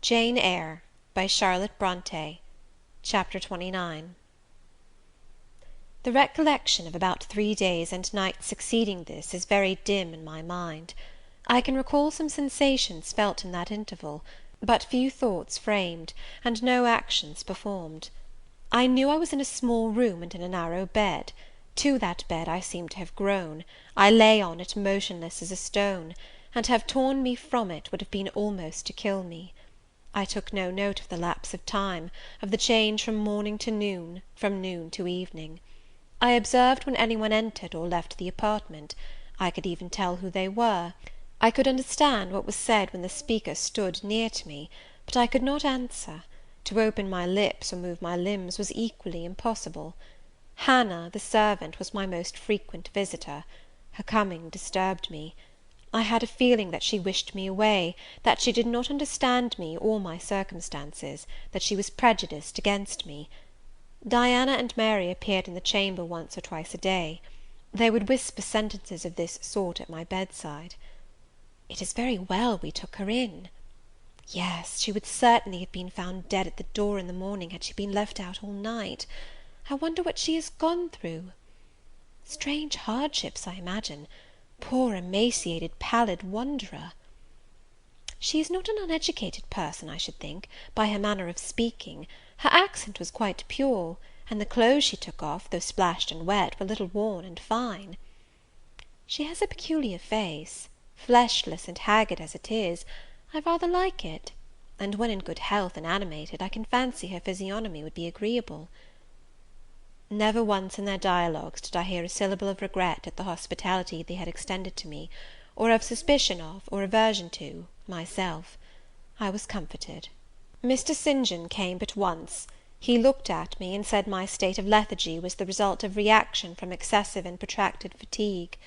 Jane Eyre, by Charlotte Brontë. Chapter 29. The recollection of about 3 days and nights succeeding this is very dim in my mind. I can recall some sensations felt in that interval, but few thoughts framed, and no actions performed. I knew I was in a small room and in a narrow bed. To that bed I seemed to have grown. I lay on it motionless as a stone, and to have torn me from it would have been almost to kill me. I took no note of the lapse of time, of the change from morning to noon, from noon to evening. I observed when any one entered or left the apartment. I could even tell who they were. I could understand what was said when the speaker stood near to me, but I could not answer. To open my lips or move my limbs was equally impossible. Hannah, the servant, was my most frequent visitor. Her coming disturbed me. I had a feeling that she wished me away, that she did not understand me or my circumstances, that she was prejudiced against me. Diana and Mary appeared in the chamber once or twice a day. They would whisper sentences of this sort at my bedside. "It is very well we took her in." "Yes, she would certainly have been found dead at the door in the morning had she been left out all night. I wonder what she has gone through. Strange hardships, I imagine. Poor emaciated pallid wanderer. She is not an uneducated person, I should think, by her manner of speaking. Her accent was quite pure, and the clothes she took off, though splashed and wet, were little worn and fine. She has a peculiar face, fleshless and haggard as it is. I rather like it, and when in good health and animated, I can fancy her physiognomy would be agreeable." Never once in their dialogues did I hear a syllable of regret at the hospitality they had extended to me, or of suspicion of, or aversion to, myself. I was comforted. Mr. St. John came but once. He looked at me, and said my state of lethargy was the result of reaction from excessive and protracted fatigue.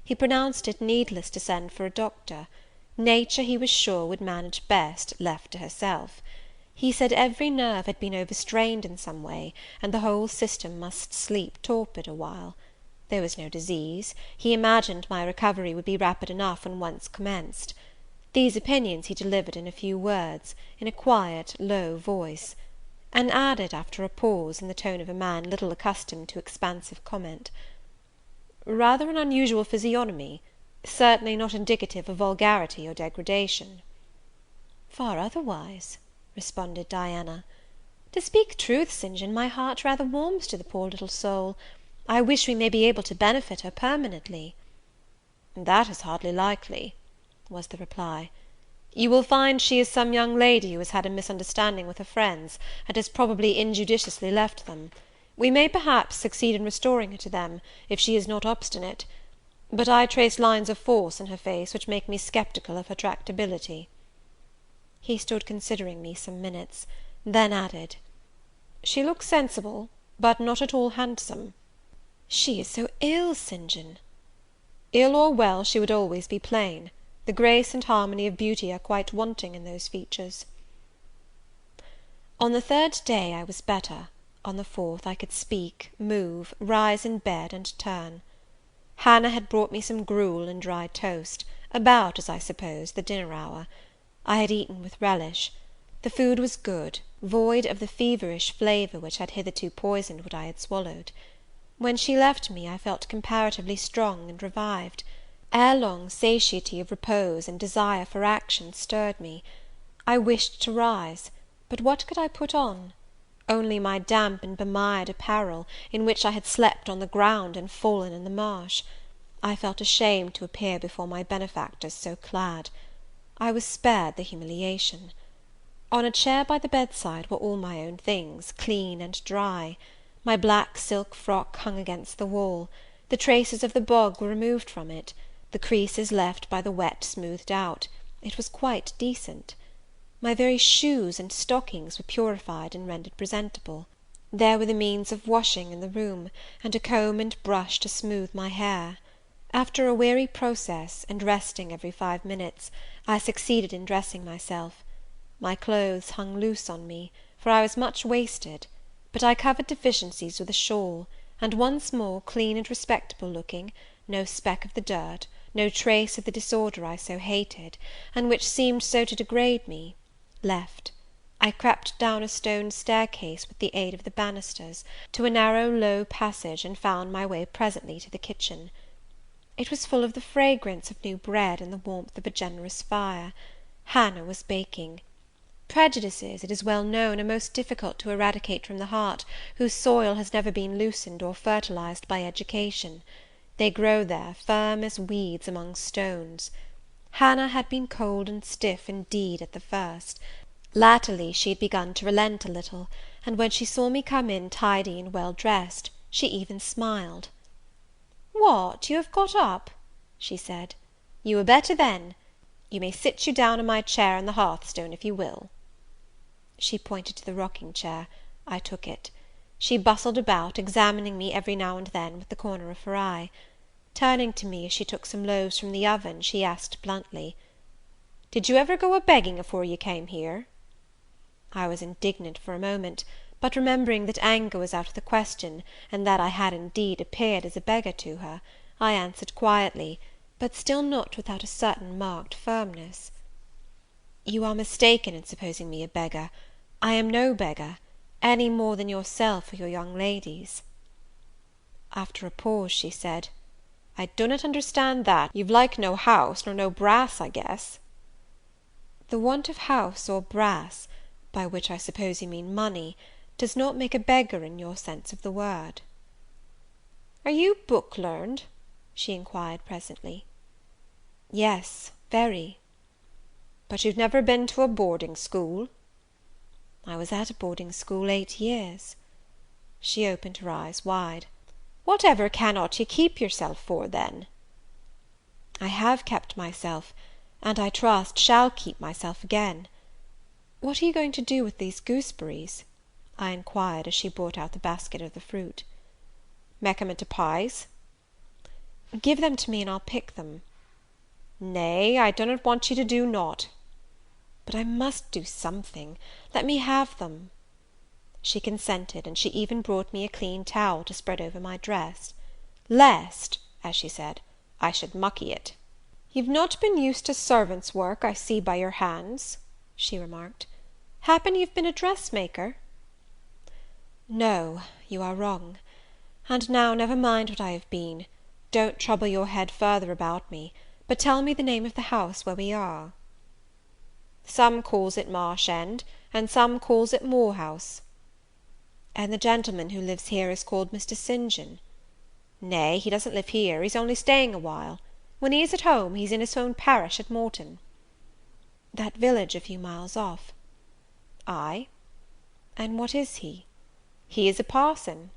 He pronounced it needless to send for a doctor. Nature, he was sure, would manage best, left to herself. He said every nerve had been overstrained in some way, and the whole system must sleep torpid a while. There was no disease. He imagined my recovery would be rapid enough when once commenced. These opinions he delivered in a few words, in a quiet, low voice, and added, after a pause, in the tone of a man little accustomed to expansive comment, "Rather an unusual physiognomy, certainly not indicative of vulgarity or degradation." "Far otherwise," responded Diana. "To speak truth, St. John, my heart rather warms to the poor little soul. I wish we may be able to benefit her permanently." "That is hardly likely," was the reply. "You will find she is some young lady who has had a misunderstanding with her friends, and has probably injudiciously left them. We may perhaps succeed in restoring her to them, if she is not obstinate; but I trace lines of force in her face which make me sceptical of her tractability." He stood considering me some minutes, then added, "She looks sensible, but not at all handsome." "She is so ill, St. John." "Ill or well, she would always be plain. The grace and harmony of beauty are quite wanting in those features." On the 3rd day I was better. On the 4th I could speak, move, rise in bed, and turn. Hannah had brought me some gruel and dry toast, about, as I suppose, the dinner hour. I had eaten with relish. The food was good, void of the feverish flavour which had hitherto poisoned what I had swallowed. When she left me, I felt comparatively strong and revived. Ere long, satiety of repose and desire for action stirred me. I wished to rise, but what could I put on? Only my damp and bemired apparel, in which I had slept on the ground and fallen in the marsh. I felt ashamed to appear before my benefactors so clad. I was spared the humiliation. On a chair by the bedside were all my own things, clean and dry. My black silk frock hung against the wall. The traces of the bog were removed from it, the creases left by the wet smoothed out. It was quite decent. My very shoes and stockings were purified and rendered presentable. There were the means of washing in the room, and a comb and brush to smooth my hair. After a weary process, and resting every 5 minutes, I succeeded in dressing myself. My clothes hung loose on me, for I was much wasted, but I covered deficiencies with a shawl, and once more, clean and respectable looking, no speck of the dirt, no trace of the disorder I so hated, and which seemed so to degrade me, left. I crept down a stone staircase, with the aid of the banisters, to a narrow low passage, and found my way presently to the kitchen. It was full of the fragrance of new bread and the warmth of a generous fire. Hannah was baking. Prejudices, it is well known, are most difficult to eradicate from the heart, whose soil has never been loosened or fertilized by education. They grow there, firm as weeds among stones. Hannah had been cold and stiff indeed at the first. Latterly she had begun to relent a little, and when she saw me come in tidy and well dressed, she even smiled. "What, you have got up?" she said. "You are better then. You may sit you down on my chair on the hearthstone, if you will." She pointed to the rocking-chair. I took it. She bustled about, examining me every now and then with the corner of her eye. Turning to me as she took some loaves from the oven, she asked bluntly, "Did you ever go a-begging afore you came here?" I was indignant for a moment, but remembering that anger was out of the question, and that I had indeed appeared as a beggar to her, I answered quietly, but still not without a certain marked firmness, "You are mistaken in supposing me a beggar. I am no beggar, any more than yourself or your young ladies." After a pause, she said, "I do not understand that. You've like no house, nor no brass, I guess." "The want of house or brass, by which I suppose you mean money, does not make a beggar in your sense of the word." "Are you book-learned?" she inquired presently. "Yes, very." "But you've never been to a boarding-school?" "I was at a boarding-school 8 years." She opened her eyes wide. "Whatever cannot you keep yourself for, then?" "I have kept myself, and I trust shall keep myself again. What are you going to do with these gooseberries?" I inquired, as she brought out the basket of the fruit. "Mek 'em into pies." "Give them to me, and I'll pick them." "Nay, I do not want you to do naught." "But I must do something. Let me have them." She consented, and she even brought me a clean towel to spread over my dress, "lest," as she said, "I should mucky it." "You've not been used to servant's work, I see by your hands," she remarked. "Happen you've been a dressmaker?" "No, you are wrong. And now never mind what I have been. Don't trouble your head further about me, but tell me the name of the house where we are." "Some calls it Marsh End, and some calls it Moor House." "And the gentleman who lives here is called Mr. St. John?" "Nay, he doesn't live here, he's only staying a while. When he is at home, he's in his own parish at Morton." "That village a few miles off?" "Ay." "And what is he?" "He is a parson."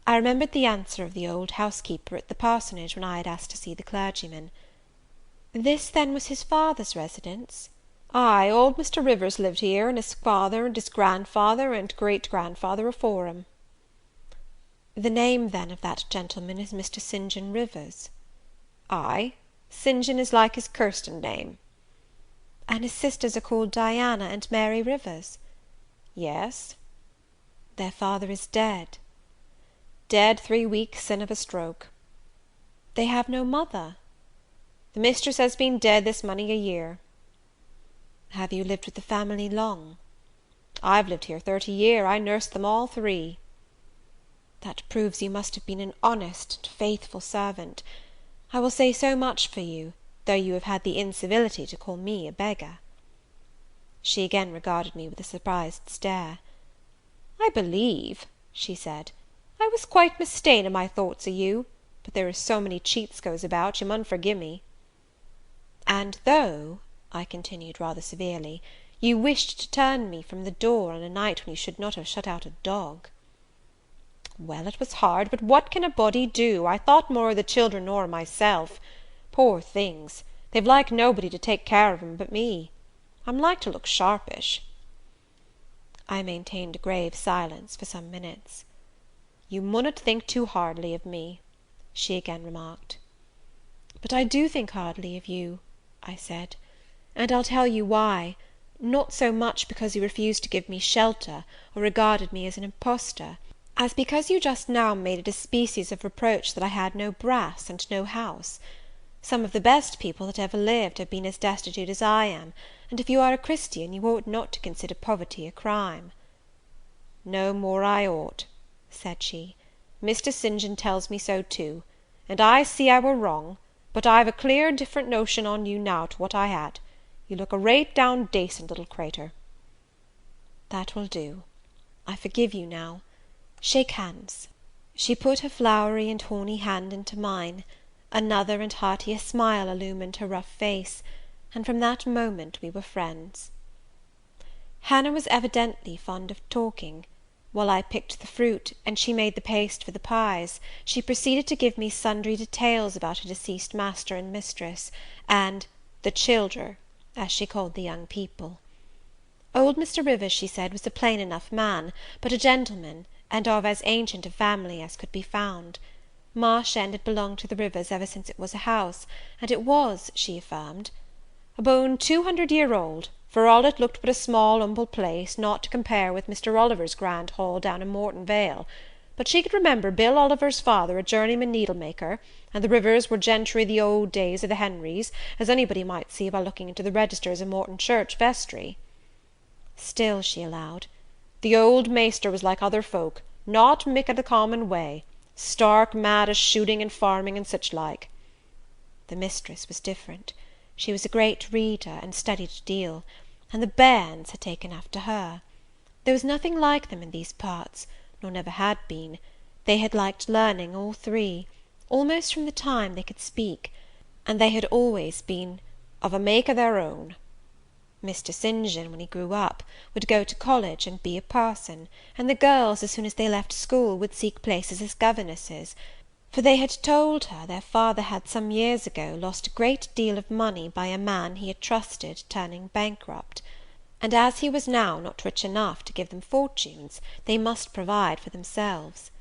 I remembered the answer of the old housekeeper at the parsonage, when I had asked to see the clergyman. This, then, was his father's residence? Ay, old Mr. Rivers lived here, and his father, and his grandfather, and great-grandfather afore him. The name, then, of that gentleman is Mr. St. John Rivers? Ay, St. John is like his Kirsten name. And his sisters are called Diana and Mary Rivers? Yes. Their father is dead? Dead 3 weeks sin of a stroke. They have no mother? The mistress has been dead this many a year. Have you lived with the family long? I've lived here 30 year. I nursed them all 3. That proves you must have been an honest and faithful servant. I will say so much for you, though you have had the incivility to call me a beggar. She again regarded me with a surprised stare. "I believe," she said, "I was quite mista'en in my thoughts o' you, but there is so many cheats goes about, you mun forgi'e me." "And though," I continued rather severely, "you wished to turn me from the door on a night when you should not have shut out a dog." "Well, it was hard, but what can a body do? I thought more o' the children nor o' myself. Poor things! they've like nobody to take care of 'em but me. I'm like to look sharpish." I maintained a grave silence for some minutes. "You munnot think too hardly of me," she again remarked. "But I do think hardly of you," I said, "and I'll tell you why. Not so much because you refused to give me shelter, or regarded me as an impostor, as because you just now made it a species of reproach that I had no brass and no house. Some of the best people that ever lived have been as destitute as I am, and if you are a Christian, you ought not to consider poverty a crime." "No more I ought," said she. "Mr. St. John tells me so too, and I see I were wrong, but I've a clear different notion on you now to what I had. You look a rate down dacent little cratur." "That will do. I forgive you now. Shake hands." She put her flowery and horny hand into mine. Another and heartier smile illumined her rough face, and from that moment we were friends. Hannah was evidently fond of talking. While I picked the fruit, and she made the paste for the pies, she proceeded to give me sundry details about her deceased master and mistress, and "the childer," as she called the young people. Old Mr. Rivers, she said, was a plain enough man, but a gentleman, and of as ancient a family as could be found. Marsh End had belonged to the Rivers ever since it was a house, and it was, she affirmed, "abone 200 year old, for all it looked but a small humble place, not to compare with Mr. Oliver's grand hall down in Morton Vale; but she could remember Bill Oliver's father a journeyman needle-maker, and the Rivers were gentry the old days of the Henrys, as anybody might see by looking into the registers of Morton Church vestry." Still, she allowed, "the old maester was like other folk, not mick o' the common way, stark mad o' shooting and farming and such like." The mistress was different. She was a great reader, and studied a deal, and the bairns had taken after her. There was nothing like them in these parts, nor never had been. They had liked learning, all three, almost from the time they could speak, and they had always been "of a make o' their own." Mr. St. John, when he grew up, would go to college and be a parson, and the girls, as soon as they left school, would seek places as governesses, for they had told her their father had some years ago lost a great deal of money by a man he had trusted turning bankrupt; and as he was now not rich enough to give them fortunes, they must provide for themselves.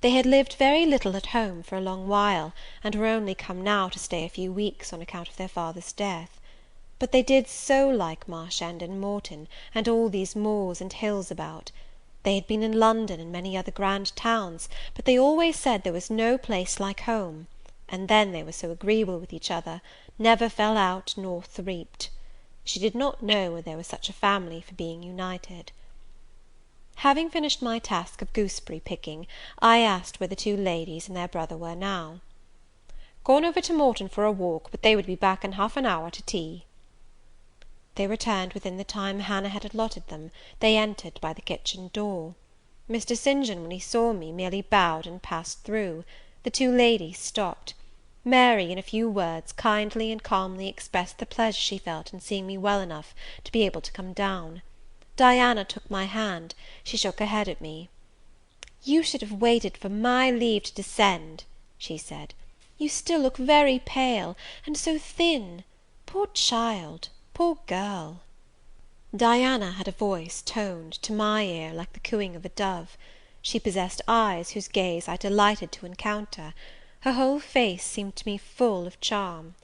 They had lived very little at home for a long while, and were only come now to stay a few weeks on account of their father's death. But they did so like Marsh End and Morton, and all these moors and hills about. They had been in London and many other grand towns, but they always said there was no place like home; and then they were so agreeable with each other, never fell out nor threaped. She did not know where there was such a family for being united. Having finished my task of gooseberry picking, I asked where the two ladies and their brother were now. "Gone over to Morton for a walk, but they would be back in half an hour to tea." They returned within the time Hannah had allotted them. They entered by the kitchen door. Mr. St. John, when he saw me, merely bowed and passed through. The two ladies stopped. Mary, in a few words, kindly and calmly expressed the pleasure she felt in seeing me well enough to be able to come down. Diana took my hand. She shook her head at me. "You should have waited for my leave to descend," she said. "You still look very pale, and so thin. Poor child! Poor girl!" Diana had a voice toned, to my ear, like the cooing of a dove. She possessed eyes whose gaze I delighted to encounter. Her whole face seemed to me full of charm.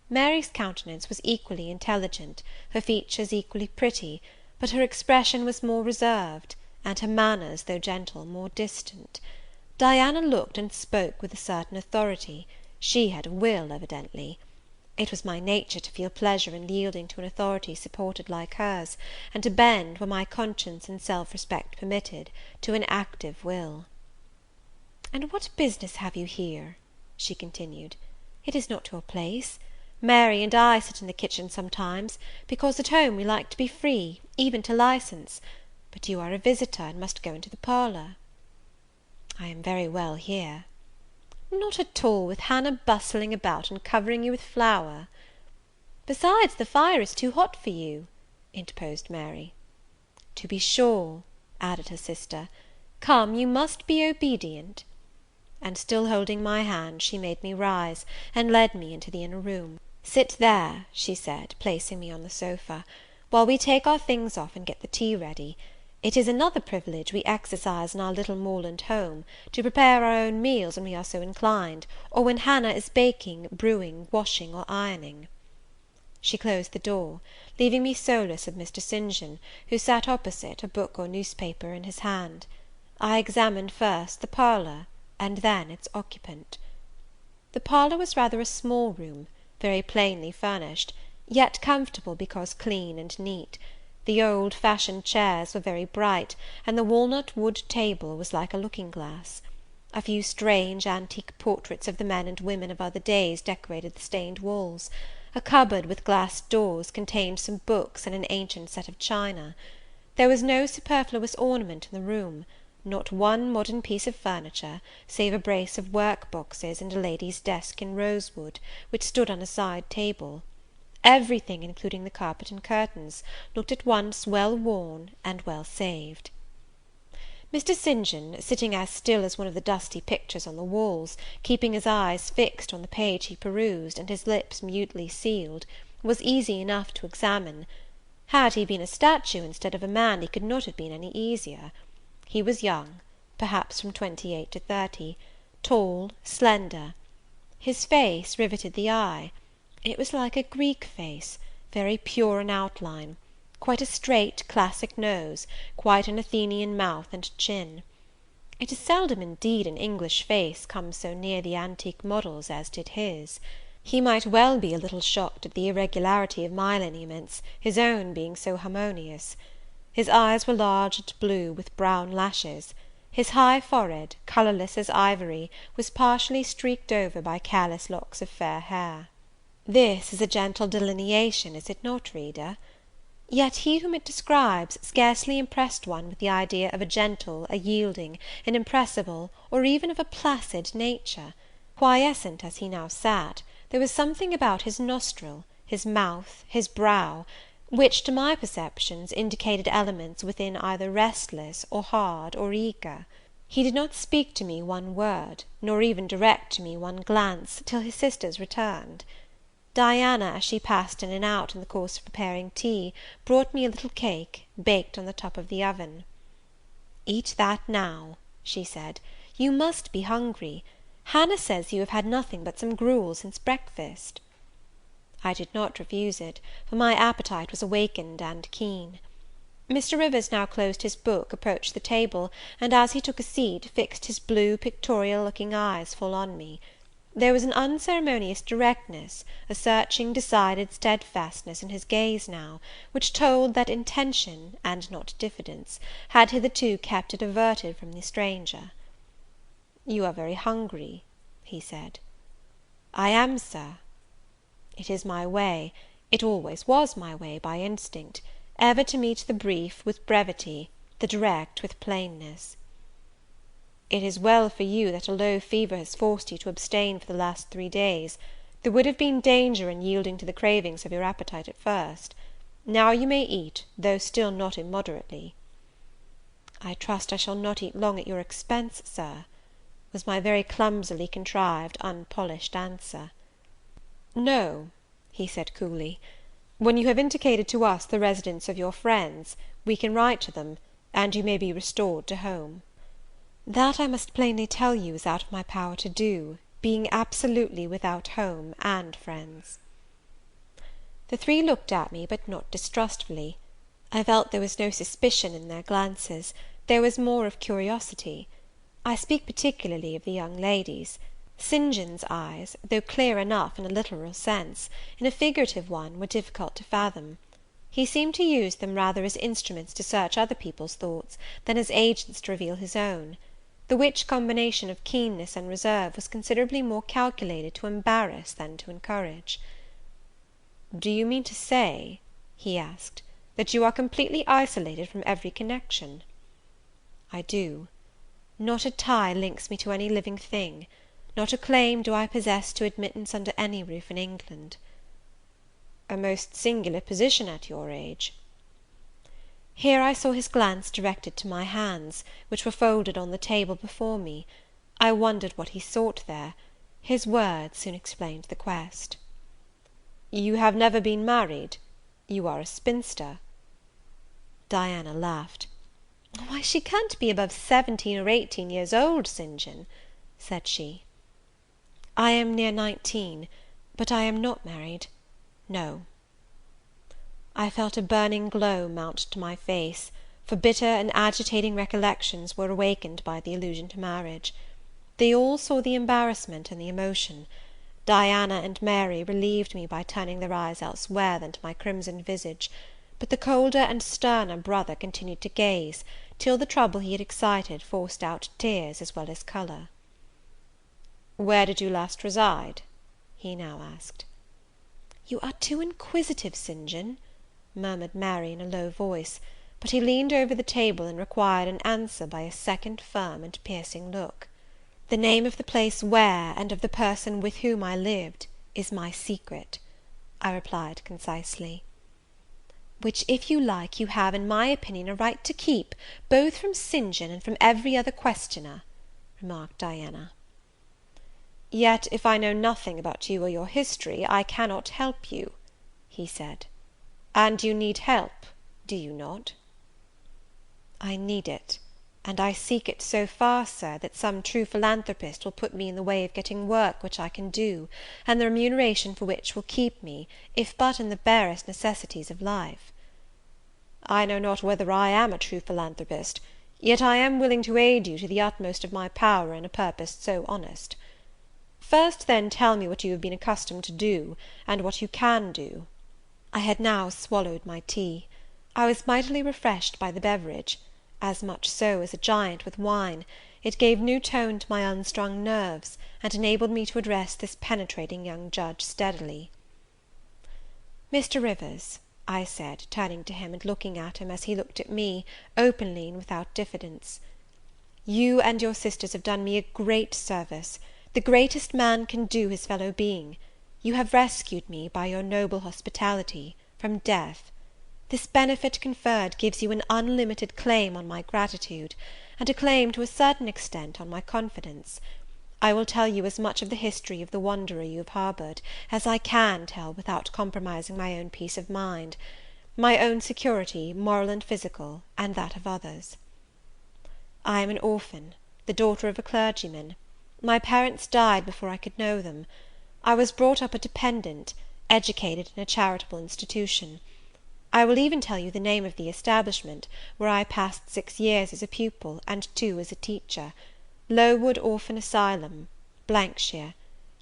Mary's countenance was equally intelligent, her features equally pretty, but her expression was more reserved, and her manners, though gentle, more distant. Diana looked and spoke with a certain authority. She had a will, evidently. It was my nature to feel pleasure in yielding to an authority supported like hers, and to bend, where my conscience and self-respect permitted, to an active will. "And what business have you here?" she continued. "It is not your place. Mary and I sit in the kitchen sometimes, because at home we like to be free, even to license; but you are a visitor, and must go into the parlour." "I am very well here." "Not at all, with Hannah bustling about, and covering you with flour." "Besides, the fire is too hot for you," interposed Mary. "To be sure," added her sister. "Come, you must be obedient." And still holding my hand, she made me rise, and led me into the inner room. "Sit there," she said, placing me on the sofa, "while we take our things off and get the tea ready. It is another privilege we exercise in our little moorland home, to prepare our own meals when we are so inclined, or when Hannah is baking, brewing, washing, or ironing." She closed the door, leaving me solus with Mr. St. John, who sat opposite, a book or newspaper in his hand. I examined first the parlour, and then its occupant. The parlour was rather a small room. very plainly furnished, yet comfortable because clean and neat. The old-fashioned chairs were very bright, and the walnut wood table was like a looking-glass. A few strange antique portraits of the men and women of other days decorated the stained walls. A cupboard with glass doors contained some books and an ancient set of china. There was no superfluous ornament in the room, not one modern piece of furniture, save a brace of work-boxes and a lady's desk in rosewood, which stood on a side table. Everything, including the carpet and curtains, looked at once well worn and well saved. Mr. St. John, sitting as still as one of the dusty pictures on the walls, keeping his eyes fixed on the page he perused, and his lips mutely sealed, was easy enough to examine. Had he been a statue instead of a man, he could not have been any easier. He was young, perhaps from 28 to 30, tall, slender. His face riveted the eye. It was like a Greek face, very pure in outline, quite a straight classic nose, quite an Athenian mouth and chin. It is seldom indeed an English face comes so near the antique models as did his. He might well be a little shocked at the irregularity of my lineaments, his own being so harmonious. His eyes were large and blue, with brown lashes. His high forehead, colourless as ivory, was partially streaked over by careless locks of fair hair. This is a gentle delineation, is it not, reader? Yet he whom it describes scarcely impressed one with the idea of a gentle, a yielding, an impressible, or even of a placid nature. Quiescent as he now sat, there was something about his nostril, his mouth, his brow, which, to my perceptions, indicated elements within either restless, or hard, or eager. He did not speak to me one word, nor even direct to me one glance, till his sisters returned. Diana, as she passed in and out in the course of preparing tea, brought me a little cake, baked on the top of the oven. "Eat that now," she said; "you must be hungry. Hannah says you have had nothing but some gruel since breakfast." I did not refuse it, for my appetite was awakened and keen. Mr. Rivers now closed his book, approached the table, and, as he took a seat, fixed his blue, pictorial-looking eyes full on me. There was an unceremonious directness, a searching, decided steadfastness in his gaze now, which told that intention, and not diffidence, had hitherto kept it averted from the stranger. "You are very hungry," he said. "I am, Sir." It is my way, it always was my way by instinct, ever to meet the brief with brevity, the direct with plainness. "It is well for you that a low fever has forced you to abstain for the last 3 days. There would have been danger in yielding to the cravings of your appetite at first. Now you may eat, though still not immoderately." "I trust I shall not eat long at your expense, Sir," was my very clumsily contrived, unpolished answer. "No," he said coolly, "when you have indicated to us the residence of your friends, we can write to them, and you may be restored to home." "That, I must plainly tell you, is out of my power to do, being absolutely without home and friends." The three looked at me, but not distrustfully. I felt there was no suspicion in their glances, there was more of curiosity. I speak particularly of the young ladies. St. John's eyes, though clear enough in a literal sense, in a figurative one were difficult to fathom. He seemed to use them rather as instruments to search other people's thoughts, than as agents to reveal his own; the which combination of keenness and reserve was considerably more calculated to embarrass than to encourage. "Do you mean to say," he asked, "that you are completely isolated from every connection?" "I do. Not a tie links me to any living thing. Not a claim do I possess to admittance under any roof in England." "A most singular position at your age." Here I saw his glance directed to my hands, which were folded on the table before me. I wondered what he sought there. His words soon explained the quest. "You have never been married? You are a spinster?" Diana laughed. "Why, she can't be above 17 or 18 years old, St. John," said she. "I am near 19, but I am not married, no." I felt a burning glow mount to my face, for bitter and agitating recollections were awakened by the allusion to marriage. They all saw the embarrassment and the emotion. Diana and Mary relieved me by turning their eyes elsewhere than to my crimsoned visage; but the colder and sterner brother continued to gaze, till the trouble he had excited forced out tears as well as colour. "Where did you last reside?" he now asked. "You are too inquisitive, St. John," murmured Mary in a low voice; but he leaned over the table, and required an answer by a second firm and piercing look. "The name of the place where, and of the person with whom I lived, is my secret," I replied concisely. "Which, if you like, you have, in my opinion, a right to keep, both from St. John and from every other questioner," remarked Diana. "Yet, if I know nothing about you or your history, I cannot help you," he said. "And you need help, do you not?" "I need it, and I seek it so far, Sir, that some true philanthropist will put me in the way of getting work which I can do, and the remuneration for which will keep me, if but in the barest necessities of life." "I know not whether I am a true philanthropist, yet I am willing to aid you to the utmost of my power in a purpose so honest. First, then, tell me what you have been accustomed to do, and what you can do." I had now swallowed my tea. I was mightily refreshed by the beverage; as much so as a giant with wine. It gave new tone to my unstrung nerves, and enabled me to address this penetrating young judge steadily. "Mr. Rivers," I said, turning to him, and looking at him as he looked at me, openly and without diffidence, "you and your sisters have done me a great service, the greatest man can do his fellow being. You have rescued me, by your noble hospitality, from death. This benefit conferred gives you an unlimited claim on my gratitude, and a claim, to a certain extent, on my confidence. I will tell you as much of the history of the wanderer you have harboured, as I can tell without compromising my own peace of mind, my own security, moral and physical, and that of others. I am an orphan, the daughter of a clergyman. My parents died before I could know them. I was brought up a dependent, educated in a charitable institution. I will even tell you the name of the establishment, where I passed 6 years as a pupil, and 2 as a teacher: Lowood Orphan Asylum, shire.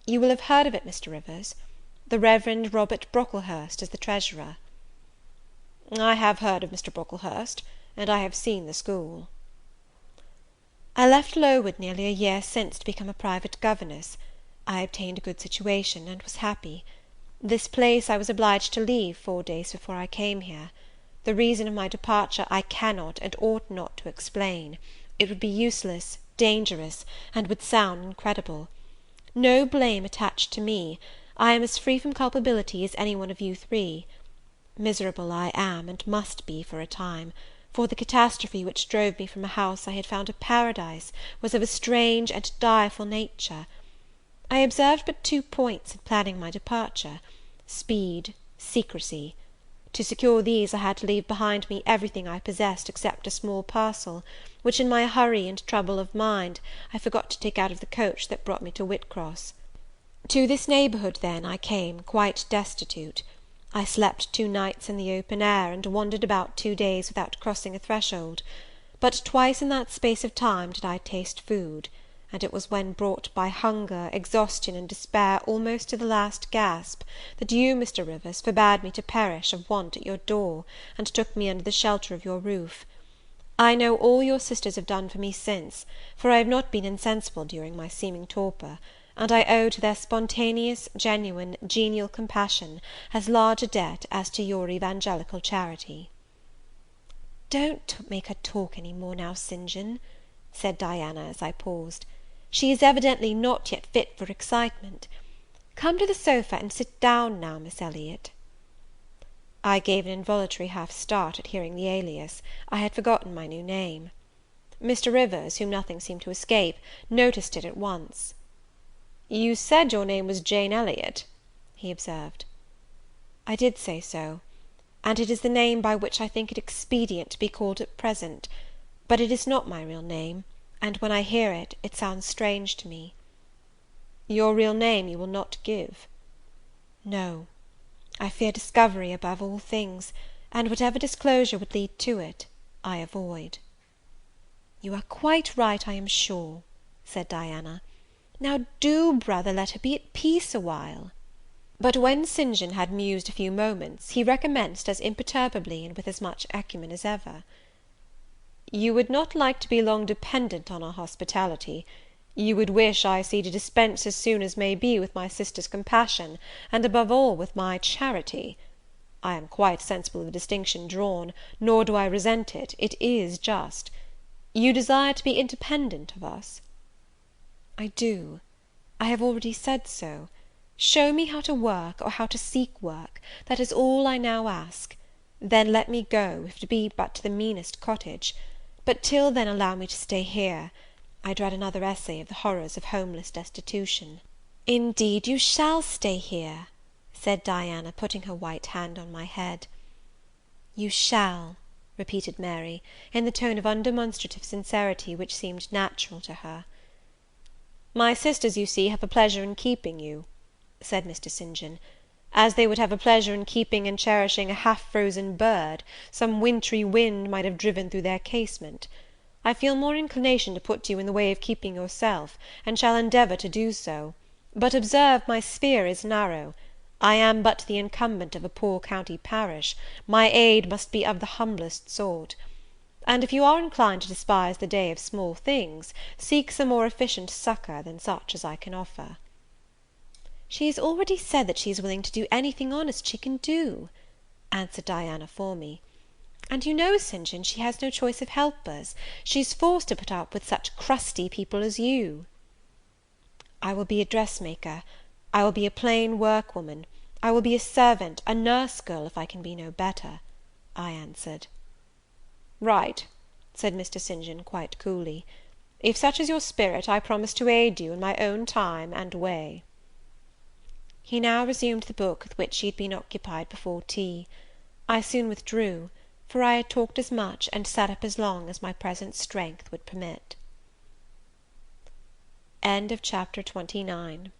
You will have heard of it, Mr. Rivers? The Reverend Robert Brocklehurst is the treasurer." "I have heard of Mr. Brocklehurst, and I have seen the school." "I left Lowood nearly a year since to become a private governess. I obtained a good situation, and was happy. This place I was obliged to leave 4 days before I came here. The reason of my departure I cannot and ought not to explain. It would be useless, dangerous, and would sound incredible. No blame attached to me. I am as free from culpability as any one of you 3. Miserable I am, and must be for a time; for the catastrophe which drove me from a house I had found a paradise was of a strange and direful nature. I observed but 2 points in planning my departure: speed, secrecy. To secure these, I had to leave behind me everything I possessed except a small parcel, which, in my hurry and trouble of mind, I forgot to take out of the coach that brought me to Whitcross. To this neighbourhood, then, I came, quite destitute. I slept 2 nights in the open air, and wandered about 2 days without crossing a threshold; but twice in that space of time did I taste food, and it was when brought by hunger, exhaustion, and despair almost to the last gasp, that you, Mr. Rivers, forbade me to perish of want at your door, and took me under the shelter of your roof. I know all your sisters have done for me since, for I have not been insensible during my seeming torpor, and I owe to their spontaneous, genuine, genial compassion as large a debt as to your evangelical charity." "Don't make her talk any more now, St. John," said Diana, as I paused. "She is evidently not yet fit for excitement. Come to the sofa, and sit down now, Miss Elliot." I gave an involuntary half start at hearing the alias. I had forgotten my new name. Mr. Rivers, whom nothing seemed to escape, noticed it at once. "You said your name was Jane Elliot," he observed. "I did say so, and it is the name by which I think it expedient to be called at present; but it is not my real name, and when I hear it, it sounds strange to me." "Your real name you will not give?" "No. I fear discovery above all things, and whatever disclosure would lead to it, I avoid." "You are quite right, I am sure," said Diana. Now do, brother, let her be at peace a while." But when St. John had mused a few moments, he recommenced as imperturbably and with as much acumen as ever. "You would not like to be long dependent on our hospitality. You would wish, I see, to dispense as soon as may be with my sister's compassion, and above all with my charity. I am quite sensible of the distinction drawn, nor do I resent it; it is just. You desire to be independent of us?" "I do. I have already said so. Show me how to work, or how to seek work; that is all I now ask. Then let me go, if it be but to the meanest cottage; but till then allow me to stay here. I dread another essay of the horrors of homeless destitution." "Indeed you shall stay here," said Diana, putting her white hand on my head. "You shall," repeated Mary, in the tone of undemonstrative sincerity which seemed natural to her. "My sisters, you see, have a pleasure in keeping you," said Mr. St. John, "as they would have a pleasure in keeping and cherishing a half-frozen bird, some wintry wind might have driven through their casement. I feel more inclination to put you in the way of keeping yourself, and shall endeavour to do so; but observe, my sphere is narrow. I am but the incumbent of a poor county parish; my aid must be of the humblest sort; and if you are inclined to despise the day of small things, seek some more efficient succour than such as I can offer." "She has already said that she is willing to do anything honest she can do," answered Diana for me; "and you know, St. John, she has no choice of helpers; she's forced to put up with such crusty people as you." "I will be a dressmaker, I will be a plain workwoman, I will be a servant, a nurse girl, if I can be no better," I answered. "Right," said Mr. St. John, quite coolly; "if such is your spirit, I promise to aid you in my own time and way." He now resumed the book with which he had been occupied before tea. I soon withdrew, for I had talked as much, and sat up as long, as my present strength would permit. CHAPTER XXX.